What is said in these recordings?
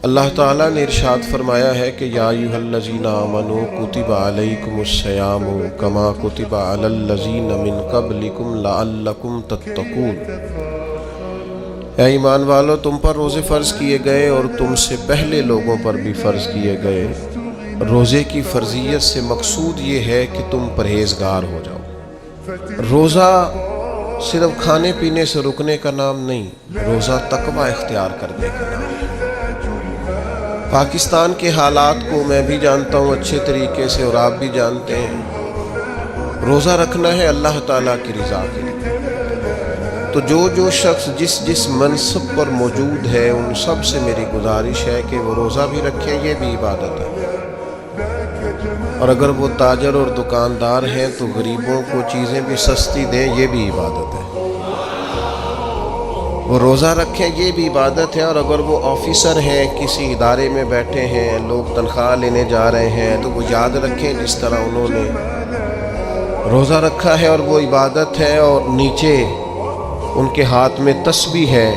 اللہ تعالیٰ نے ارشاد فرمایا ہے کہ یا ایھا الذین آمنوا کتب علیکم الصیام کما کتب علی الذین من قبلکم لعلکم تتقون۔ اے ایمان والو، تم پر روزے فرض کیے گئے اور تم سے پہلے لوگوں پر بھی فرض کیے گئے۔ روزے کی فرضیت سے مقصود یہ ہے کہ تم پرہیزگار ہو جاؤ۔ روزہ صرف کھانے پینے سے رکنے کا نام نہیں، روزہ تقوی اختیار کرنے کا نام ہے۔ پاکستان کے حالات کو میں بھی جانتا ہوں اچھے طریقے سے، اور آپ بھی جانتے ہیں۔ روزہ رکھنا ہے اللہ تعالیٰ کی رضا کے لیے۔ تو جو شخص جس منصب پر موجود ہے ان سب سے میری گزارش ہے کہ وہ روزہ بھی رکھیں، یہ بھی عبادت ہے۔ اور اگر وہ تاجر اور دکاندار ہیں تو غریبوں کو چیزیں بھی سستی دیں، یہ بھی عبادت ہے۔ وہ روزہ رکھیں، یہ بھی عبادت ہے۔ اور اگر وہ آفیسر ہیں، کسی ادارے میں بیٹھے ہیں، لوگ تنخواہ لینے جا رہے ہیں، تو وہ یاد رکھیں جس طرح انہوں نے روزہ رکھا ہے، اور وہ عبادت ہے۔ اور نیچے ان کے ہاتھ میں تسبیح ہے،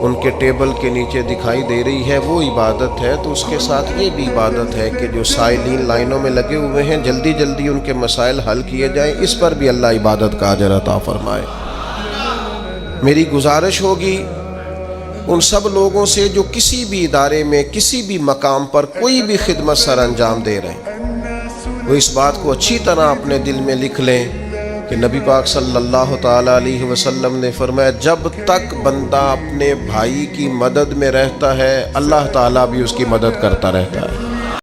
ان کے ٹیبل کے نیچے دکھائی دے رہی ہے، وہ عبادت ہے۔ تو اس کے ساتھ یہ بھی عبادت ہے کہ جو سائلین لائنوں میں لگے ہوئے ہیں، جلدی جلدی ان کے مسائل حل کیے جائیں، اس پر بھی اللہ عبادت کا اجر عطا فرمائے۔ میری گزارش ہوگی ان سب لوگوں سے جو کسی بھی ادارے میں، کسی بھی مقام پر کوئی بھی خدمت سر انجام دے رہے ہیں، وہ اس بات کو اچھی طرح اپنے دل میں لکھ لیں کہ نبی پاک صلی اللہ تعالیٰ علیہ وسلم نے فرمایا، جب تک بندہ اپنے بھائی کی مدد میں رہتا ہے، اللہ تعالیٰ بھی اس کی مدد کرتا رہتا ہے۔